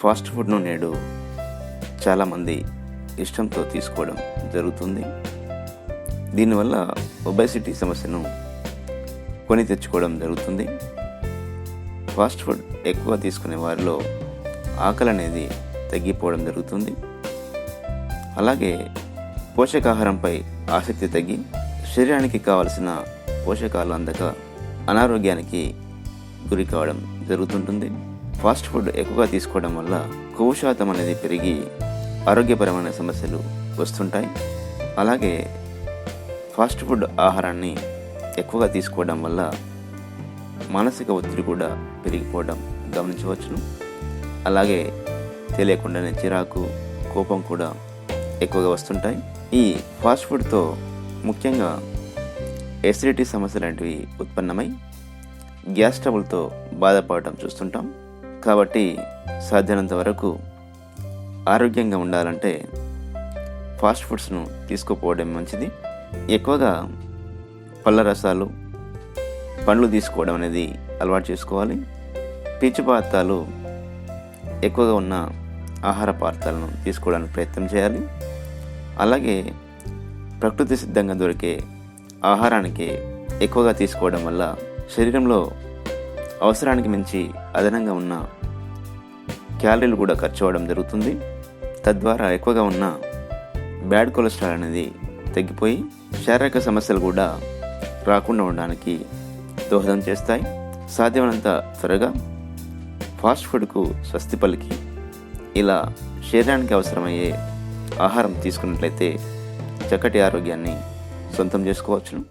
Fast ఫుడ్ను నేడు చాలామంది ఇష్టంతో తీసుకోవడం జరుగుతుంది. దీనివల్ల ఒబేసిటీ సమస్యను కొని తెచ్చుకోవడం జరుగుతుంది. ఫాస్ట్ ఫుడ్ ఎక్కువ తీసుకునే వారిలో ఆకలి అనేది తగ్గిపోవడం జరుగుతుంది. అలాగే పోషకాహారంపై ఆసక్తి తగ్గి శరీరానికి కావలసిన పోషకాలు అందక అనారోగ్యానికి గురి కావడం జరుగుతుంటుంది. ఫాస్ట్ ఫుడ్ ఎక్కువగా తీసుకోవడం వల్ల కొవ్వు శాతం అనేది పెరిగి ఆరోగ్యపరమైన సమస్యలు వస్తుంటాయి. అలాగే ఫాస్ట్ ఫుడ్ ఆహారాన్ని ఎక్కువగా తీసుకోవడం వల్ల మానసిక ఒత్తిడి కూడా పెరిగిపోవడం గమనించవచ్చును. అలాగే తెలియకుండానే చిరాకు, కోపం కూడా ఎక్కువగా వస్తుంటాయి. ఈ ఫాస్ట్ ఫుడ్తో ముఖ్యంగా ఎసిడిటీ సమస్య లాంటివి ఉత్పన్నమై గ్యాస్ ట్రబుల్తో బాధపడటం చూస్తుంటాం. కాబట్టి సాధ్యమైనంత వరకు ఆరోగ్యంగా ఉండాలంటే ఫాస్ట్ ఫుడ్స్ను తీసుకోపోవడం మంచిది. ఎక్కువగా పళ్ళ రసాలు, పండ్లు తీసుకోవడం అనేది అలవాటు చేసుకోవాలి. పీచు పదార్థాలు ఎక్కువగా ఉన్న ఆహార పదార్థాలను తీసుకోవడానికి ప్రయత్నం చేయాలి. అలాగే ప్రకృతి సిద్ధంగా దొరికే ఆహారానికి ఎక్కువగా తీసుకోవడం వల్ల శరీరంలో అవసరానికి మించి అదనంగా ఉన్న క్యాలరీలు కూడా ఖర్చు అవ్వడం జరుగుతుంది. తద్వారా ఎక్కువగా ఉన్న బ్యాడ్ కొలెస్ట్రాల్ అనేది తగ్గిపోయి శారీరక సమస్యలు కూడా రాకుండా ఉండడానికి దోహదం చేస్తాయి. సాధ్యమైనంత త్వరగా ఫాస్ట్ ఫుడ్కు స్వస్తి పలికి ఇలా శరీరానికి అవసరమయ్యే ఆహారం తీసుకున్నట్లయితే చక్కటి ఆరోగ్యాన్ని సొంతం చేసుకోవచ్చును.